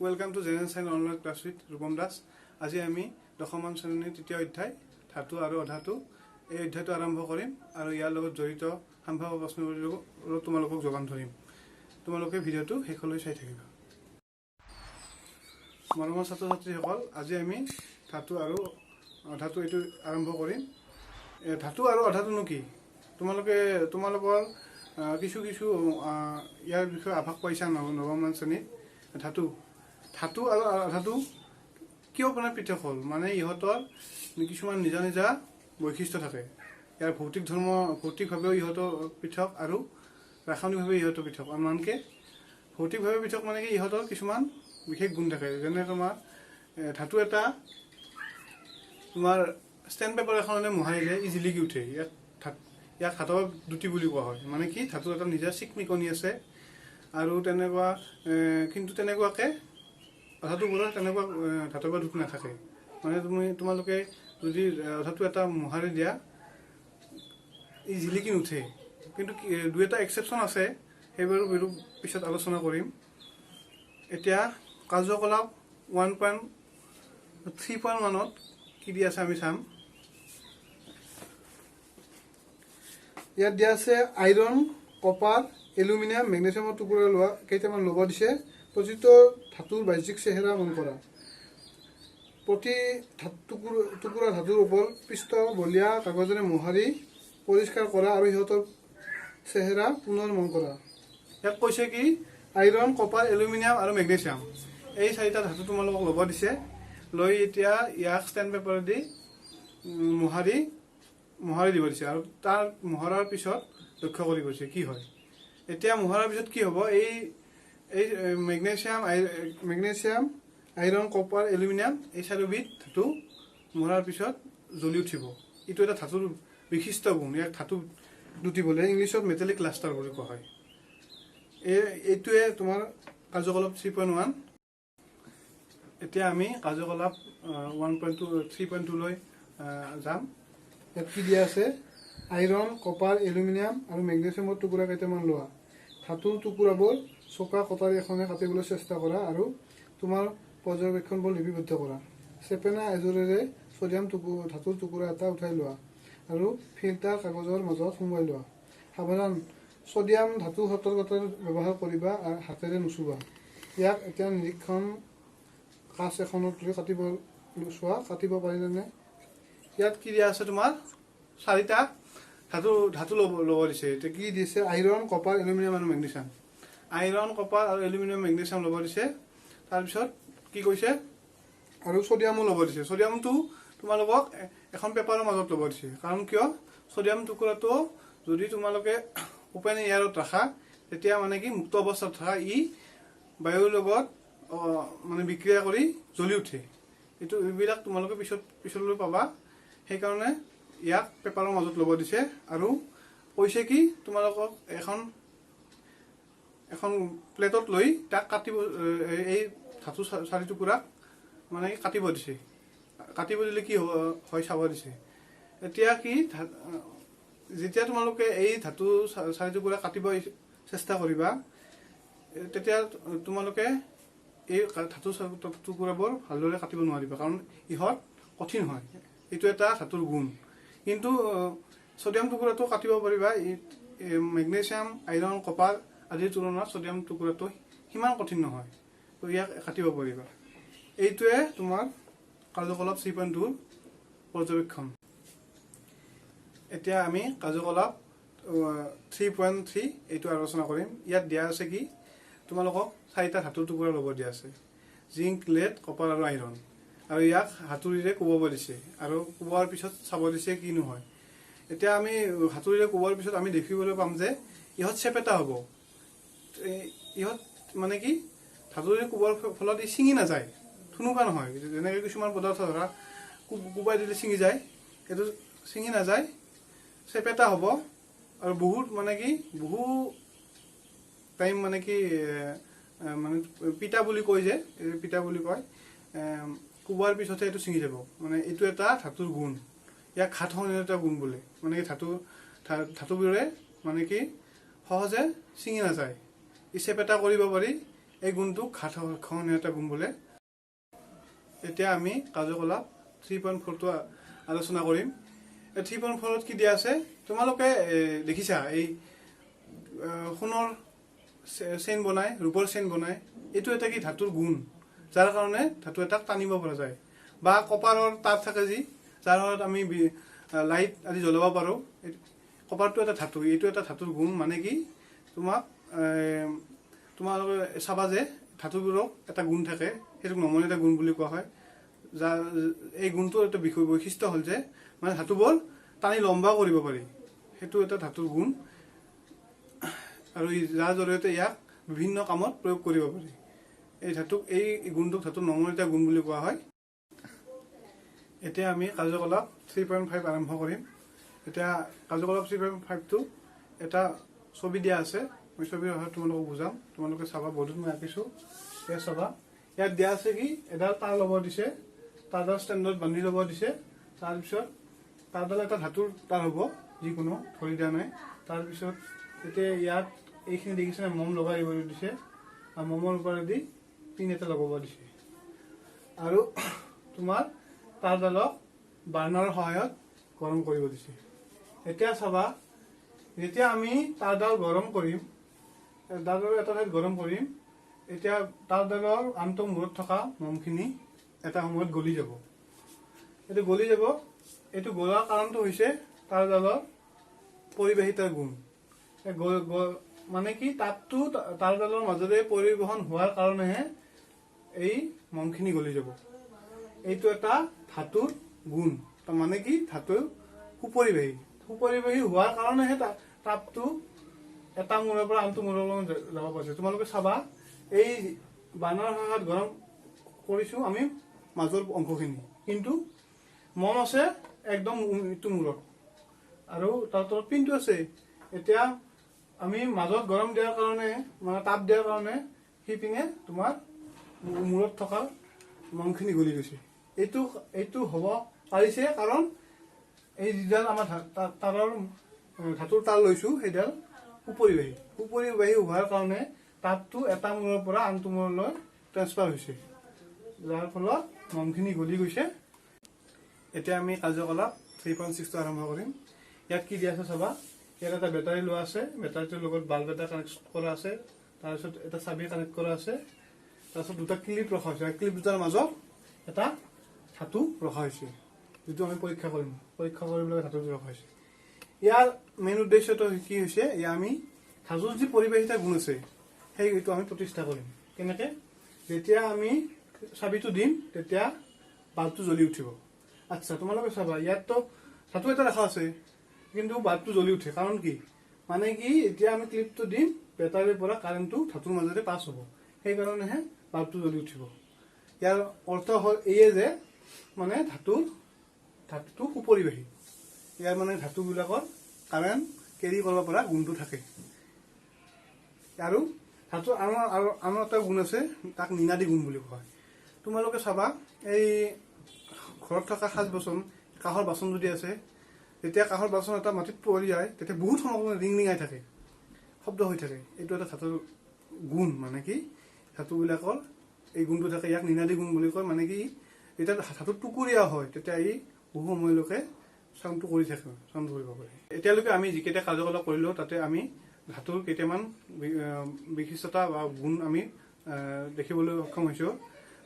Welcome to General Science Online Class with Rupam Das. আজি আমি দশমমান শ্ৰেণীৰ তৃতীয় অধ্যায় ধাতু আৰু অধাতু এই অধ্যায়টো আৰম্ভ কৰিম আৰু ইয়াৰ লগত জড়িত সম্ভাৱ্য প্ৰশ্নবোৰ তোমালোকক যোগান ধৰিম। তোমালোকে ভিডিঅ'টো শেষলৈ চাই থাকিবা। মৰমৰ ছাত্ৰ-ছাত্ৰীসকল, আজি আমি ধাতু আৰু অধাতু এইটো আৰম্ভ কৰিম। ধাতু আৰু অধাতুনো কি? তোমালোকৰ কিছু ইয়াৰ বিষয়ে আভাস পাইছা নৱমমান শ্ৰেণীত। ধাতু আৰু অধাতু কিয় মানে পৃথক হ'ল? মানে ইহঁতৰ কিছুমান নিজা নিজা বৈশিষ্ট্য থাকে। ইয়াৰ ভৌতিকভাৱেও ইহঁতৰ পৃথক আৰু ৰাসায়নিকভাৱে ইহঁতৰ পৃথক। আনকি ভৌতিকভাৱে পৃথক মানে কি ইহঁতৰ কিছুমান বিশেষ গুণ থাকে। যেনে তোমাৰ ধাতু এটা তোমাৰ ষ্টেম্প পেপাৰ এখনে মোহাৰিলে ই জিলিকি উঠে। ইয়াক ধাতৱ দ্যুতি বুলি কোৱা হয়। মানে কি ধাতু এটা নিজা চিকমিকনি আছে আৰু কিন্তু তেনেকুৱাকে অধাতুবোৰৰ তেনেকুৱা ধাতৱ দ্যুতি নাথাকে। মানে তোমালোকে যদি ধাতু এটা মোহাৰি দিয়া ই জিলিকি নুঠে। কিন্তু দুই এটা এক্সেপশ্যন আছে, সেইবোৰো পিছত আলোচনা কৰিম। এতিয়া কাৰ্যকলাপ 1.3.1ত কি দিয়া আছে আমি চাম। ইয়াত দিয়া আছে আইৰণ, কপাৰ, এলুমিনিয়াম, মেগনেছিয়ামৰ টুকুৰা লোৱা কেইটামান ল'ব দিছে। প্ৰতিটো ধাতুৰ বাহ্যিক চেহেৰা মন কৰা। প্ৰতি টুকুৰা ধাতুৰ ওপৰত পৃষ্ঠ বলীয়া কাগজেৰে মোহাৰি পৰিষ্কাৰ কৰা আৰু সিহঁতৰ চেহেৰা পুনৰ মন কৰা। ইয়াত কৈছে কি আইৰণ, কপাৰ, এলুমিনিয়াম আৰু মেগনেছিয়াম এই চাৰিটা ধাতু তোমালোকক ল'ব দিছে। লৈ এতিয়া ইয়াক ষ্টেণ্ড পেপাৰেদি মোহাৰি দিব দিছে আৰু তাৰ মোহৰাৰ পিছত লক্ষ্য কৰি গৈছে কি হয়। এতিয়া মোহৰাৰ পিছত কি হ'ব, এই মেগনেছিয়াম, আইৰণ, কপাৰ, এলুমিনিয়াম এই চাৰিবিধ ধাতু মোহৰাৰ পিছত জ্বলি উঠিব। এইটো এটা ধাতুৰ বিশিষ্ট গুণ। ইয়াক ধাতু দ্যুতি বোলে, ইংলিছত মেটেলিক লাষ্টাৰ বুলি কোৱা হয়। এইটোৱে তোমাৰ কাৰ্যকলাপ 3.1। এতিয়া আমি কাৰ্যকলাপ 1.3.2লৈ যাম। ইয়াত কি দিয়া আছে আইৰণ, কপাৰ, এলুমিনিয়াম আৰু মেগনেছিয়ামৰ টুকুৰা কেইটামান লোৱা। ধাতুৰ টুকুৰাবোৰ চোকা কটাৰী এখনে কাটিবলৈ চেষ্টা কৰা আৰু তোমাৰ পৰ্যবেক্ষণবোৰ লিপিবদ্ধ কৰা। চেপেনা এযোৰেৰে ছডিয়াম ধাতুৰ টুকুৰা এটা উঠাই লোৱা আৰু ফিল্টাৰ কাগজৰ মাজত সুমুৱাই লোৱা। সাৱধান, ছডিয়াম ধাতু সতৰ্কতাৰ ব্যৱহাৰ কৰিবা আৰু হাতেৰে নুচুবা। ইয়াক এতিয়া নিৰীক্ষণ কাঁচ এখনত লৈ কাটিব পাৰিলেনে? ইয়াত কি দিয়া আছে তোমাৰ চাৰিটা ধাতু ল'ব দিছে। এতিয়া কি দিছে আইৰণ, কপাৰ, এলুমিনিয়াম আৰু মেগনেছিয়াম। আইৰণ, কপাৰ আৰু এলুমিনিয়াম, মেগনেছিয়াম ল'ব দিছে। তাৰপিছত কি কৈছে আৰু ছডিয়ামো ল'ব দিছে। ছডিয়ামটো তোমালোকক এখন পেপাৰৰ মাজত ল'ব দিছে। কাৰণ কিয় ছডিয়াম টুকুৰাটো যদি তোমালোকে ওপেন এয়াৰত ৰাখা তেতিয়া মানে কি মুক্ত অৱস্থাত থকা ই বায়ুৰ লগত মানে বিক্ৰিয়া কৰি জ্বলি উঠে। এইবিলাক তোমালোকে পিছলৈ পাবা। সেইকাৰণে ইয়াক পেপাৰৰ মাজত ল'ব দিছে আৰু কৈছে কি তোমালোকক এখন প্লেটত লৈ তাক কাটিব, এই ধাতু চাৰি টুকুৰাক মানে কাটিব দিছে। কাটিব দিলে কি হয় চাব দিছে। এতিয়া কি যেতিয়া তোমালোকে এই ধাতু চাৰি টুকুৰা কাটিব চেষ্টা কৰিবা তেতিয়া তোমালোকে এই ধাতু টুকুৰাবোৰ ভালদৰে কাটিব নোৱাৰিবা, কাৰণ ইহঁত কঠিন হয়। এইটো এটা ধাতুৰ গুণ। কিন্তু ছডিয়াম টুকুৰাটো কাটিব পাৰিবা। মেগনেছিয়াম, আইৰণ, কপাৰ আদিৰ তুলনাত ছডিয়াম টুকুৰাটো সিমান কঠিন নহয়, তো ইয়াক কাটিব পাৰিবা। এইটোৱে তোমাৰ কাৰ্যকলাপ 3.2ৰ পৰ্যবেক্ষণ। এতিয়া আমি কাৰ্যকলাপ 3.3 এইটো আলোচনা কৰিম। ইয়াত দিয়া আছে কি তোমালোকক চাৰিটা ধাতুৰ টুকুৰা ল'ব দিয়া আছে, জিংক, লেড, কপাৰ আৰু আইৰণ। আৰু ইয়াক হাতুৰিৰে কোবাব দিছে আৰু কোবোৱাৰ পিছত চাব দিছে কিনো হয়। এতিয়া আমি হাতুৰিৰে কোবোৱাৰ পিছত আমি দেখিবলৈ পাম যে ইহঁত চেপেটা হ'ব। ইহঁত মানে কি হাতুৰিৰে কোবোৱাৰ ফলত ই ছিঙি নাযায়, থুনুকা নহয়। যেনেকৈ কিছুমান পদাৰ্থ ধৰা কোবাই দিলে ছিঙি যায়, সেইটো ছিঙি নাযায়, চেপেটা হ'ব। আৰু বহু টাইম মানে কি পিতা বুলি কয় যে পিতা বুলি কয়, কোবোৱাৰ পিছতহে এইটো ছিঙি যাব। মানে এইটো এটা ধাতুৰ গুণ। ইয়াক ঘাত সংযোজিত গুণ বোলে। মানে কি ধাতুবোৰে মানে কি সহজে ছিঙি নাযায়, ই চেপেটা কৰিব পাৰি এই গুণটোক ঘাত খহনীয়তা গুণ বোলে। এতিয়া আমি কাৰ্যকলাপ 3.4টো আলোচনা কৰিম। 3.4ত কি দিয়া আছে তোমালোকে দেখিছা, এই সোণৰ চেইন বনায়, ৰূপৰ চেইন বনায়। এইটো এটা কি ধাতুৰ গুণ, যাৰ কাৰণে ধাতু এটাক টানিব পৰা যায়। বা কপাৰৰ তাঁৰ থাকে যি, যাৰ ফলত আমি লাইট আদি জ্বলাব পাৰোঁ। কপাৰটো এটা ধাতু, এইটো এটা ধাতুৰ গুণ। মানে কি তোমালোকে চাবা যে ধাতুবোৰক এটা গুণ থাকে, সেইটোক নমনীয়তা গুণ বুলি কোৱা হয়। যাৰ এই গুণটোৰ এটা বৈশিষ্ট্য হ'ল যে মানে ধাতুবোৰ টানি লম্বা কৰিব পাৰি, সেইটো এটা ধাতুৰ গুণ। আৰু যাৰ জৰিয়তে ইয়াক বিভিন্ন কামত প্ৰয়োগ কৰিব পাৰি। এই গুণটোক ধাতুৰ নমনীয়তা গুণ বুলি কোৱা হয়। এতিয়া আমি কাৰ্যকলাপ 3.5 আৰম্ভ কৰিম। এতিয়া কাৰ্যকলাপ 3.5টো এটা ছবি দিয়া আছে, মই ছবিৰ সহায়ত তোমালোকক বুজাম। তোমালোকে চাবা, বৰ্ডত মই আঁকিছোঁ, ইয়াত চাবা। ইয়াত দিয়া আছে কি এডাল তাঁৰ ল'ব দিছে, তাঁৰডাল ষ্টেণ্ডত বান্ধি ল'ব দিছে। তাৰপিছত তাঁৰডাল এটা ধাতুৰ তাঁৰ হ'ব, যিকোনো ধৰি দিয়া নাই। তাৰপিছত এতিয়া ইয়াত এইখিনি দেখিছে মম লগাই দিব দিছে, আৰু মমৰ ওপৰেদি পিন এটা লগাব দিছে। আৰু তোমাৰ তাঁৰডালক বাৰ্ণাৰৰ সহায়ত গৰম কৰিব দিছে। এতিয়া চাবা, যেতিয়া আমি তাঁৰডাল গৰম কৰিম, তাঁৰডাল এটা ঠাইত গৰম কৰিম, এতিয়া তাঁৰডালৰ আনটো মূৰত থকা মমখিনি এটা সময়ত গলি যাব। এইটো গলি যাব। এইটো গলাৰ কাৰণটো হৈছে তাঁৰডালৰ পৰিবাহিতাৰ গুণ। মানে কি তাপটো তাঁৰডালৰ মাজেৰে পৰিবহন হোৱাৰ কাৰণেহে এই মমখিনি গলি যাব। এইটো এটা ধাতুৰ গুণ। মানে কি ধাতু সুপৰিবাহী হোৱাৰ কাৰণেহে তাপটো এটা মূৰৰ পৰা আনটো মূৰলৈ যাব পাৰিছে। তোমালোকে চাবা, এই বাৰ্ণাৰৰ সহায়ত গৰম কৰিছোঁ আমি মাজৰ অংশখিনি, কিন্তু মম আছে একদম ইটো মূৰত, আৰু তাৰ তলত পিনটো আছে। এতিয়া আমি মাজত গৰম দিয়াৰ কাৰণে, মানে তাপ দিয়াৰ কাৰণে সিপিনে তোমাৰ মূৰত থকা মমখিনি গলি গৈছে। এইটো হ'ব পাৰিছে কাৰণ এই যিডাল আমাৰ ধাতুৰ তাঁৰ লৈছোঁ, সেইডাল সুপৰিবাহী হোৱাৰ কাৰণে তাপটো এটা মূৰৰ পৰা আনটো মূৰলৈ ট্ৰেন্সফাৰ হৈছে, যাৰ ফলত মমখিনি গলি গৈছে। এতিয়া আমি কাৰ্যকলাপ 3.6টো আৰম্ভ কৰিম। ইয়াত কি দিয়া আছে চাবা। ইয়াত এটা বেটাৰী লোৱা আছে, বেটাৰীটোৰ লগত বাল্ব এটা কানেক্ট কৰা আছে, তাৰপিছত এটা চাবি কানেক্ট কৰা আছে, তাৰপিছত দুটা ক্লিপ ৰখা হৈছে। ক্লিপ দুটাৰ মাজত এটা ধাতু ৰখা হৈছে, যিটো আমি পৰীক্ষা কৰিবলৈ ধাতুটো ৰখা হৈছে। ইয়াৰ মেইন উদ্দেশ্যটো কি হৈছে, আমি ধাতুৰ যি পৰিবাহিতা গুণ আছে সেইটো আমি প্ৰতিষ্ঠা কৰিম। কেনেকে? যেতিয়া আমি চাবিটো দিম তেতিয়া বাল্বটো জ্বলি উঠিব। আচ্ছা, তোমালোকে চাবা, ইয়াততো ধাতু এটা ৰখা আছে, কিন্তু বাল্বটো জ্বলি উঠে। কাৰণ কি? মানে কি, এতিয়া আমি ক্লিপটো দিম, বেটাৰীৰ পৰা কাৰেণ্টটো ধাতুৰ মাজেৰে পাছ হ'ব, সেইকাৰণেহে বাল্বটো জ্বলি উঠিব। ইয়াৰ অৰ্থ হ'ল এইয়ে যে মানে ধাতুটো সুপৰিবাহী। ইয়াৰ মানে ধাতুবিলাকৰ কাৰেণ্ট কেৰি কৰিব পৰা গুণটো থাকে। আৰু ধাতুৰ আন এটা গুণ আছে, তাক নিনাদী গুণ বুলি কোৱা হয়। তোমালোকে চাবা, এই ঘৰত থকা কাঁহৰ বাচন যদি আছে, যেতিয়া কাঁহৰ বাচন এটা মাটিত পৰি যায়, তেতিয়া বহুত সময় ৰিঙাই থাকে, শব্দ হৈ থাকে। এইটো এটা ধাতুৰ গুণ। মানে কি, ধাতুবিলাকৰ এই গুণটো থাকে, ইয়াক নিনাদী গুণ বুলি কয়। মানে কি, যেতিয়া ধাতুৰ টুকুৰীয়া হয় তেতিয়া ই বহু সময়লৈকে চাউণ্ডটো কৰি থাকে, চাউণ্ড কৰিব পাৰে। এতিয়ালৈকে আমি যিকেইটা কাৰ্যকলাপ কৰিলোঁ, তাতে আমি ধাতুৰ কেইটামান বিশিষ্টতা বা গুণ আমি দেখিবলৈ সক্ষম হৈছোঁ।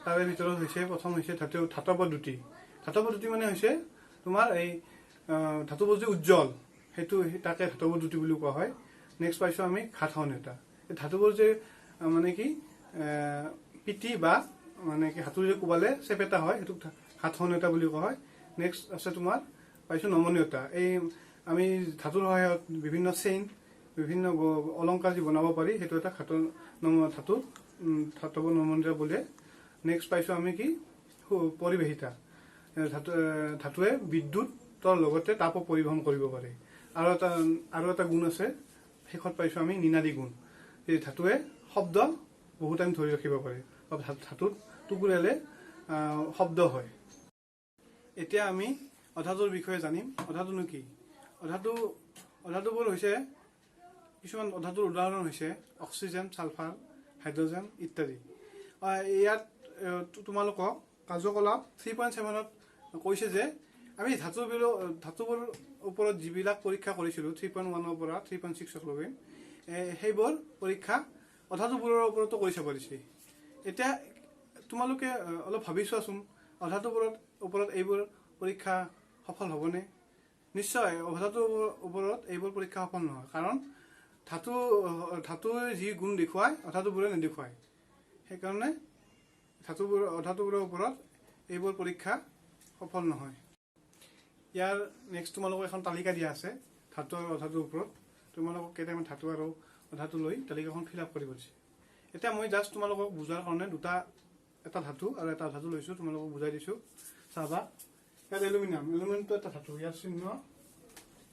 তাৰে ভিতৰত হৈছে, প্ৰথম হৈছে ধাতৱ পদ্ধতি। ধাতৱ পদ্ধতি মানে হৈছে তোমাৰ এই ধাতুবোৰ যি উজ্জ্বল, তাকে ধাতৱ পদ্ধতি বুলি কোৱা হয়। নেক্সট পাইছোঁ আমি ঘাত খহনীয়তা। এই ধাতুবোৰ যে মানে কি পিটি বা মানে কি হাতুৰি কোবালে চেপেটা হয়, সেইটোক ঘাত খহনীয়তা বুলি কোৱা হয়। নেক্সট আছে তোমাৰ পাইছোঁ নমনীয়তা। এই আমি ধাতুৰ সহায়ত বিভিন্ন চেইন, বিভিন্ন অলংকাৰ যি বনাব পাৰি, সেইটো এটা ধাতৱ নমনীয়তা বোলে। নেক্সট পাইছোঁ আমি কি পৰিবাহিতা। ধাতুৱে বিদ্যুতৰ লগতে তাপো পৰিবহন কৰিব পাৰে। আৰু এটা গুণ আছে, শেষত পাইছোঁ আমি নিনাদী গুণ। এই ধাতুৱে শব্দ বহু টাইম ধৰি ৰাখিব পাৰে, ধাতুত টুকুৰালে শব্দ হয়। এতিয়া আমি অধাতুৰ বিষয়ে জানিম। অধাতুনো কি? অধাতুবোৰ হৈছে কিছুমান অধাতুৰ উদাহৰণ হৈছে অক্সিজেন, ছালফাৰ, হাইড্ৰজেন ইত্যাদি। ইয়াত তোমালোকক কাৰ্যকলাপ 3.7ত কৈছে যে আমি ধাতুবোৰ ওপৰত যিবিলাক পৰীক্ষা কৰিছিলোঁ 3.1ৰ পৰা 3.6লৈকে সেইবোৰ পৰীক্ষা অধাতুবোৰৰ ওপৰতো কৰি চাব দিছে। এতিয়া তোমালোকে অলপ ভাবি চোৱাচোন, অধাতুবোৰৰ ওপৰত এইবোৰ পৰীক্ষা সফল হ'বনে? নিশ্চয় অধাতুৰ ওপৰত এইবোৰ পৰীক্ষা সফল নহয়, কাৰণ ধাতুৰ যি গুণ দেখুৱায় অধাতুবোৰে নেদেখুৱায়। সেইকাৰণে অধাতুবোৰৰ ওপৰত এইবোৰ পৰীক্ষা সফল নহয়। ইয়াৰ নেক্সট তোমালোকক এখন তালিকা দিয়া আছে ধাতু আৰু অধাতুৰ ওপৰত। তোমালোকক কেইটামান ধাতু আৰু অধাতু লৈ তালিকাখন ফিল আপ কৰিব দিছে। এতিয়া মই জাষ্ট তোমালোকক বুজাৰ কাৰণে এটা ধাতু আৰু এটা অধাতু লৈছোঁ, তোমালোকক বুজাই দিছোঁ। চাবা, ইয়াত এলুমিনিয়ামটো এটা ধাতু, ইয়াৰ চিহ্ন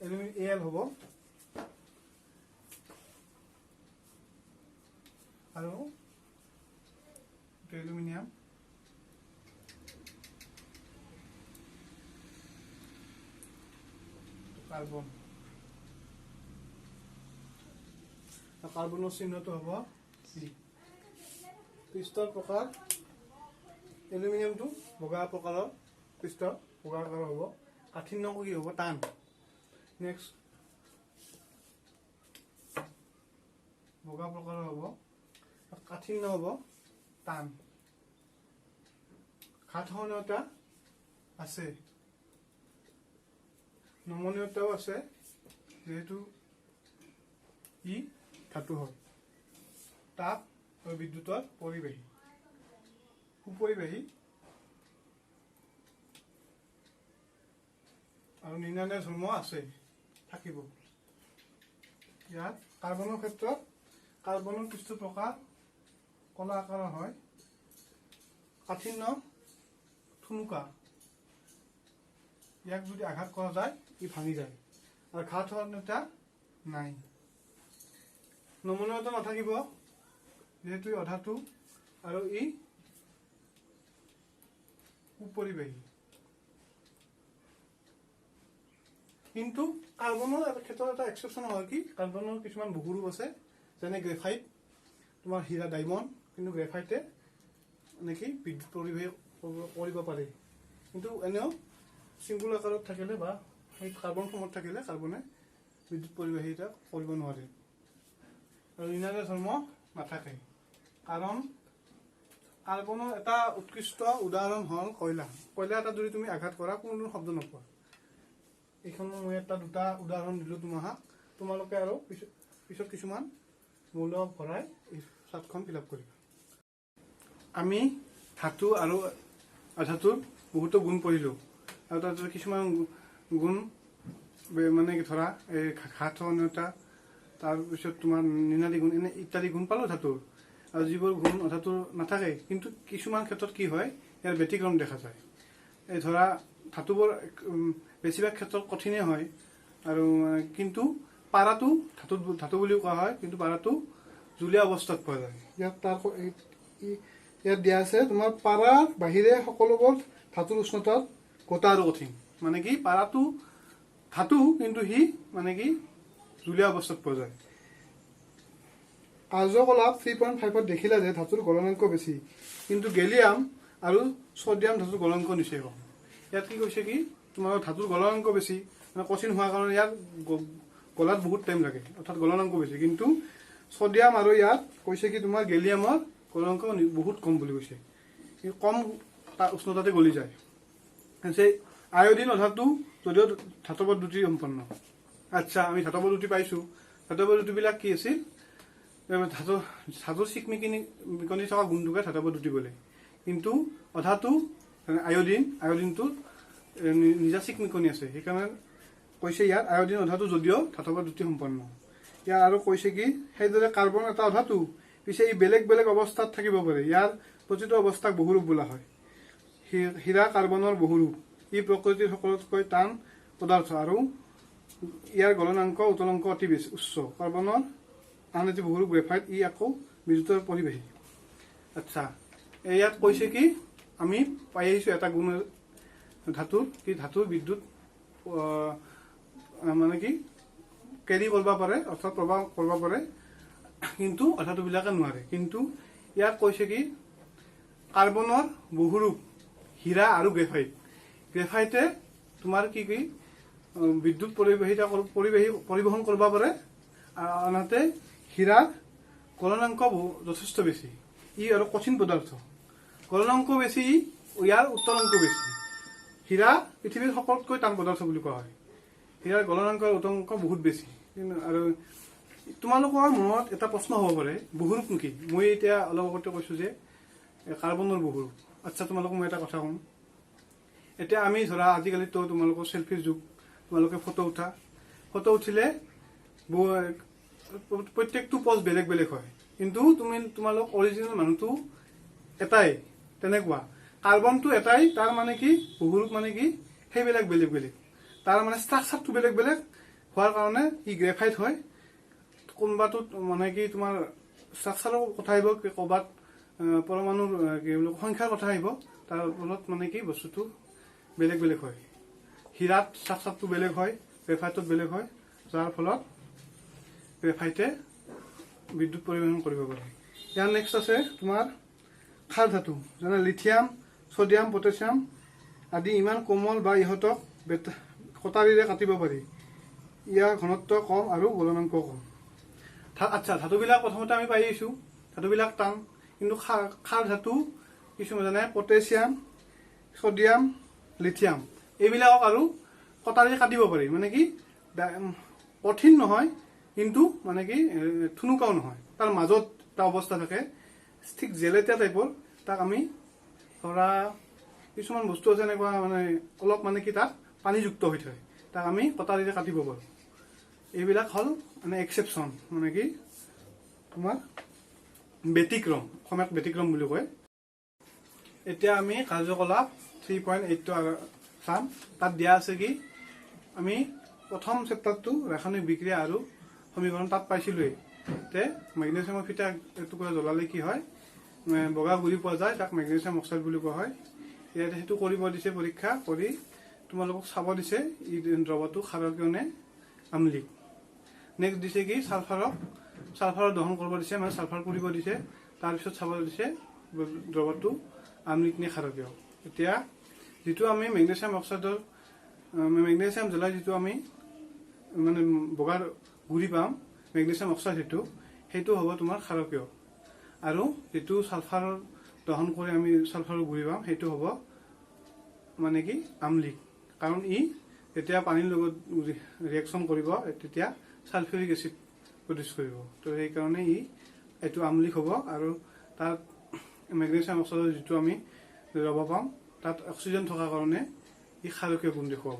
Al হ'ব আৰু এলুমিনিয়াম কাৰ্বনৰ চিহ্নটো হ'ব C। পৃষ্ঠৰ প্ৰকাৰ এলুমিনিয়ামটো বগা প্ৰকাৰৰ পৃষ্ঠ, বগা আকাৰৰ হ'ব। কাঠিন্য কি হ'ব? টান। নেক্সট বগা প্ৰকাৰৰ হ'ব, কাঠিন্য হ'ব টান। ঘাত সহনীয়তা আছে, নমনীয়তাও আছে, যেহেতু ই ধাতু হয়। তাপ আৰু বিদ্যুতৰ পৰিবাহী, সুপৰিবাহী আৰু নিৰ্ণয় ধৰ্ম আছে, থাকিব। ইয়াত কাৰ্বনৰ ক্ষেত্ৰত কাৰ্বনৰ পৃষ্ঠ প্ৰকাৰ কলা আকাৰৰ হয়। কাঠিন্য ঠুনুকা, ইয়াক যদি আঘাত কৰা যায় ই ভাঙি যায়, আৰু ঘাত সহনীয়তা নাই। নমনীয়তা নাথাকিব, যেহেতু ই অধাতু আৰু ই সুপৰিবাহী। কিন্তু কাৰ্বনৰ ক্ষেত্ৰত এটা এক্সেপশ্যন হয় কি, কাৰ্বনৰ কিছুমান বহুৰূপ আছে, যেনে গ্ৰেফাইট, তোমাৰ হীৰা ডায়মণ্ড, কিন্তু গ্ৰেফাইটে নেকি বিদ্যুৎ পৰিবাহী কৰিব পাৰে। কিন্তু এনেও চিংগুল আকাৰত থাকিলে বা সেই কাৰ্বন ফৰ্মত থাকিলে কাৰ্বনে বিদ্যুৎ পৰিবাহিতা কৰিব নোৱাৰে। আৰু নিৰ্ণয় ধৰ্ম নাথাকে, কাৰণ কাৰ্বনৰ এটা উৎকৃষ্ট উদাহৰণ হ'ল কয়লা। কয়লা এটা যদি তুমি আঘাত কৰা কোনো শব্দ নোপোৱা। এইখনো মই দুটা উদাহৰণ দিলোঁ তোমালোকে আৰু পিছত কিছুমান মৌল ভৰাই এই চাৰ্টখন ফিল আপ কৰিবা। আমি ধাতু আৰু অধাতুৰ বহুতো গুণ পঢ়িলোঁ, আৰু তাত কিছুমান গুণ মানে ধৰা এই ঘাত সহনীয়তা, তাৰপিছত তোমাৰ নিৰ্ণালী গুণ, এনে ইত্যাদি গুণ পালোঁ ধাতুৰ। আৰু যিবোৰ গুণ অধাতুৰ নাথাকে, কিন্তু কিছুমান ক্ষেত্ৰত কি হয়, ইয়াৰ ব্যতিক্ৰম দেখা যায়। এই ধৰা ধাতুবোৰ বেছিভাগ ক্ষেত্ৰত কঠিনেই হয়, আৰু কিন্তু পাৰাটো ধাতু বুলিও কোৱা হয়, কিন্তু পাৰাটো জুলীয়া অৱস্থাত পোৱা যায়। ইয়াত দিয়া আছে তোমাৰ পাৰাৰ বাহিৰে সকলোবোৰ ধাতুৰ উষ্ণতাত গোটা আৰু কঠিন। মানে কি পাৰাটো ধাতু, কিন্তু সি মানে কি জুলীয়া অৱস্থাত পোৱা যায়। কাৰ্যকলাপ 3.5ত দেখিলা যে ধাতুৰ গলনাংক বেছি, কিন্তু গেলিয়াম আৰু ছডিয়াম ধাতুৰ গলনাংক নিচেই কম। ইয়াত কি কৈছে কি, তোমাৰ ধাতুৰ গলনাংক বেছি, মানে কঠিন হোৱাৰ কাৰণে ইয়াত গলাত বহুত টাইম লাগে, অৰ্থাৎ গলনাংক বেছি। কিন্তু ছডিয়াম আৰু ইয়াত কৈছে কি তোমাৰ গেলিয়ামৰ গলনাংক বহুত কম বুলি কৈছে, কম উষ্ণতাতে গলি যায়। আয়ডিন অধাতু যদিও ধাতৱ দ্যুতি সম্পন্ন। আচ্ছা, আমি ধাতৱ দ্যুতি পাইছোঁ। ধাতৱ দ্যুতিবিলাক কি আছিল? ধাতুৰ চিকমিকনি থকা গুণটোকে ধাতৱ দ্যুতি বোলে। কিন্তু অধাতু আয়ডিনটো নিজা চিকমিকনি আছে, সেইকাৰণে কৈছে ইয়াত আয়ডিন অধাতু যদিও ধাতৱ দ্যুতি সম্পন্ন। ইয়াৰ আৰু কৈছে কি, সেইদৰে কাৰ্বন এটা অধাতু, পিছে ই বেলেগ বেলেগ অৱস্থাত থাকিব পাৰে। ইয়াৰ প্ৰতিটো অৱস্থাক বহুৰূপ বোলা হয়। হীৰা কাৰ্বনৰ বহুৰূপ, ই প্ৰকৃতিৰ সকলোতকৈ টান পদাৰ্থ, আৰু ইয়াৰ গলনাংক উতলাংক অতি বেছি উচ্চ। কাৰ্বনৰ আন এটি বহুৰূপ গ্ৰেফাইট, ই আকৌ বিদ্যুতৰ পৰিবাহী। আচ্ছা, ইয়াত কৈছে কি, আমি পাই আহিছোঁ এটা গুণ ধাতুৰ, কি ধাতুৰ বিদ্যুৎ মানে কি কেৰি কৰিব পাৰে, অৰ্থাৎ প্ৰভাৱ কৰিব পাৰে। কিন্তু অৰ্ধ ধাতুবিলাকে নোৱাৰে। কিন্তু ইয়াত কৈছে কি কাৰ্বনৰ বহুৰূপ হীৰা আৰু গ্ৰেফাইট। গ্ৰেফাইটে তোমাৰ কি বিদ্যুৎ পৰিবহন কৰিব পাৰে, আনহাতে হীৰাৰ গলনাংক যথেষ্ট বেছি। ই আৰু কঠিন পদাৰ্থ, গলনাংক বেছি, ইয়াৰ উত্তৰাংক বেছি। হীৰা পৃথিৱীৰ সকলোতকৈ টান পদাৰ্থ বুলি কোৱা হয়। হীৰাৰ গলনাংক আৰু উত্তৰাংক বহুত বেছি। আৰু তোমালোকৰ মনত এটা প্ৰশ্ন হ'ব পাৰে, বহুৰূপ নেকি? মই এতিয়া অলপ আগতে কৈছো যে কাৰ্বনৰ বহুৰূপ। আচ্ছা, তোমালোকক মই এটা কথা কওঁ। এতিয়া আমি ধৰা আজিকালিতো তোমালোকৰ চেলফিৰ যুগ, তোমালোকে ফটো উঠিলে প্ৰত্যেকটো পজ বেলেগ বেলেগ হয়, কিন্তু তোমালোক অৰিজিনেল মানুহটো এটাই। তেনেকুৱা কাৰ্বনটো এটাই, তাৰ মানে কি বহুৰূপ মানে কি সেইবিলাক বেলেগ বেলেগ, তাৰ মানে ষ্ট্ৰাকচাৰটো বেলেগ বেলেগ হোৱাৰ কাৰণে ই গ্ৰেফাইট হয়। কোনোবাটোত মানে কি তোমাৰ ষ্ট্ৰাকচাৰৰ কথা আহিব, ক'ৰবাত পৰমাণুৰ সংখ্যাৰ কথা আহিব, তাৰ ফলত মানে কি বস্তুটো বেলেগ বেলেগ হয়। হীৰাত ষ্ট্ৰাকচাৰটো বেলেগ হয়, গ্ৰেফাইটত বেলেগ হয়, যাৰ ফলত গ্ৰেফাইটে বিদ্যুৎ পৰিবহন কৰিব পাৰে। ইয়াৰ নেক্সট আছে তোমাৰ ক্ষাৰ ধাতু, যেনে লিথিয়াম, ছডিয়াম, পটাছিয়াম আদি ইমান কোমল বা ইহঁতক কটাৰীৰে কাটিব পাৰি। ইয়াৰ ঘনত্ব কম আৰু গলনাংক কম। আচ্ছা, ধাতুবিলাক প্ৰথমতে আমি পাই আহিছো, ধাতুবিলাক টান। কিন্তু ক্ষাৰ ধাতু কিছুমান যেনে পটাছিয়াম, ছডিয়াম, লিথিয়াম এইবিলাকক আৰু কটাৰী কাটিব পাৰি। মানে কি কঠিন নহয়, কিন্তু মানে কি থুনুকাও নহয়, তাৰ মাজত এটা অৱস্থা থাকে, ঠিক জেলেটিয়া টাইপৰ। তাক আমি ধৰা কিছুমান বস্তু আছে এনেকুৱা মানে অলপ মানে কি তাত পানীযুক্ত হৈ থাকে, তাক আমি কটাৰীৰে কাটিব পাৰোঁ। এইবিলাক হ'ল মানে এক্সেপশ্যন, মানে কি তোমাৰ ব্যতিক্ৰম, অসমীয়াত ব্যতিক্ৰম বুলি কয়। এতিয়া আমি কাৰ্যকলাপ 3.8টো চাম। তাত দিয়া আছে কি আমি প্ৰথম চেপ্টাৰটো ৰাসায়নিক বিক্ৰিয়া আৰু সমীকৰণ তাত পাইছিলোৱেই। তে মেগনেছিয়ামৰ ফিটা এটুকুৰা জ্বলালে কি হয়, বগা গুৰি পোৱা যায়, তাক মেগনেছিয়াম অক্সাইড বুলি কোৱা হয়। ইয়াতে সেইটো কৰিব দিছে, পৰীক্ষা কৰি তোমালোকক চাব দিছে ই দ্ৰৱটো ক্ষাৰকীয় নে আম্লিক। নেক্সট দিছে কি ছালফাৰৰ দহন কৰিব দিছে, মানে ছালফাৰ পুৰিব দিছে। তাৰপিছত চাব দিছে দ্ৰৱটো আম্লিক নে ক্ষাৰকীয়। এতিয়া যিটো আমি মেগনেছিয়াম অক্সাইডৰ মেগনেছিয়াম জ্বলাই যিটো আমি মানে বগাৰ গুৰি পাম, মেগনেছিয়াম অক্সাইড সেইটো হ'ব তোমাৰ ক্ষাৰকীয়। আৰু যিটো ছালফাৰৰ দহন কৰি আমি ছালফাৰৰ গুৰি পাম, সেইটো হ'ব মানে কি আম্লিক। কাৰণ ই যেতিয়া পানীৰ লগত ৰিয়েকশ্যন কৰিব, তেতিয়া ছালফিউৰিক এচিড প্ৰডিউচ কৰিব। তো সেইকাৰণে এইটো আম্লিক হ'ব। আৰু তাত মেগনেছিয়াম অক্সাইডৰ যিটো আমি দ্ৰৱ পাম, তাত অক্সিজেন থকাৰ কাৰণে ই ক্ষাৰকীয় গুণ দেখুৱাব।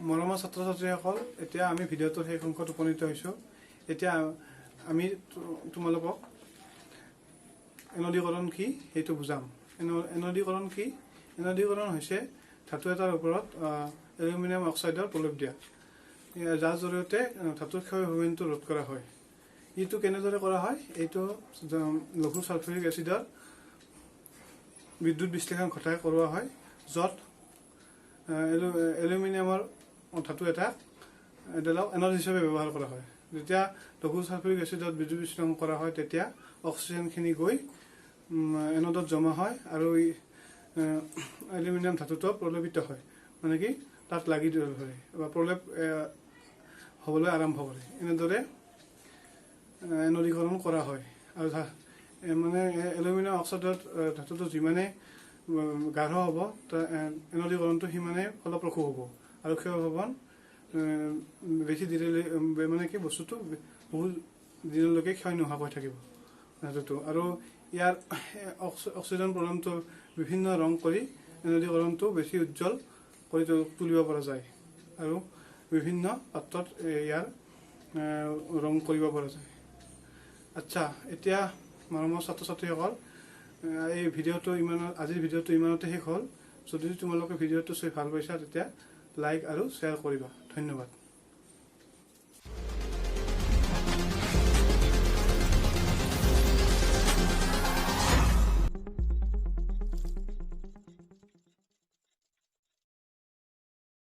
মৰমৰ ছাত্ৰ ছাত্ৰীসকল, এতিয়া আমি ভিডিঅ'টোৰ শেষ অংশত উপনীত হৈছোঁ। এতিয়া আমি তোমালোকক এনদীকৰণ কি সেইটো বুজাম। এনদীকৰণ কি? এনদীকৰণ হৈছে ধাতু এটাৰ ওপৰত এলুমিনিয়াম অক্সাইডৰ প্ৰলেপ দিয়া, যাৰ জৰিয়তে ধাতুৰ ক্ষয় হোৱাটো ৰোধ কৰা হয়। এইটো কেনেদৰে কৰা হয়? এইটো লঘু ছালফিউৰিক এচিডৰ বিদ্যুৎ বিশ্লেষণ ঘটাই কৰোৱা হয়, য'ত এলুমিনিয়ামৰ ধাতু এডালক এনড হিচাপে ব্যৱহাৰ কৰা হয়। যেতিয়া লঘু ছালফিউৰিক এচিডত বিদ্যুৎ বিশ্লেষণ কৰা হয়, তেতিয়া অক্সিজেনখিনি গৈ এনডত জমা হয় আৰু এলুমিনিয়াম ধাতুটো প্ৰলেপিত হয়, মানে কি তাত লাগি ধৰে বা প্ৰলেপ হ'বলৈ আৰম্ভ কৰে। এনেদৰে এনদীকৰণ কৰা হয়। আৰু মানে এলুমিনিয়াম অক্সাইডৰ ধাতুটো যিমানে গাঢ় হ'ব, এনদীকৰণটো সিমানে ফলপ্ৰসূ হ'ব আৰু ক্ষয় ভৱন বেছি দিনলৈ মানে কি বস্তুটো বহুত দিনলৈকে ক্ষয় নোহোৱাকৈ থাকিব ধাতুটো। আৰু ইয়াৰ অক্সিজেন প্ৰদানটো বিভিন্ন ৰং কৰি এনদীকৰণটো বেছি উজ্জ্বল কৰি তুলিব পৰা যায় আৰু বিভিন্ন পাত্ৰত ইয়াৰ ৰং কৰিব পৰা যায়। আচ্ছা, এতিয়া মৰমৰ ছাত্ৰ ছাত্ৰীসকল, এই ভিডিঅ'টো আজিৰ ভিডিঅ'টো ইমানতে শেষ হ'ল। যদি তোমালোকে ভিডিঅ'টো চাই ভাল পাইছা, তেতিয়া লাইক আৰু শ্বেয়াৰ কৰিবা। ধন্যবাদ।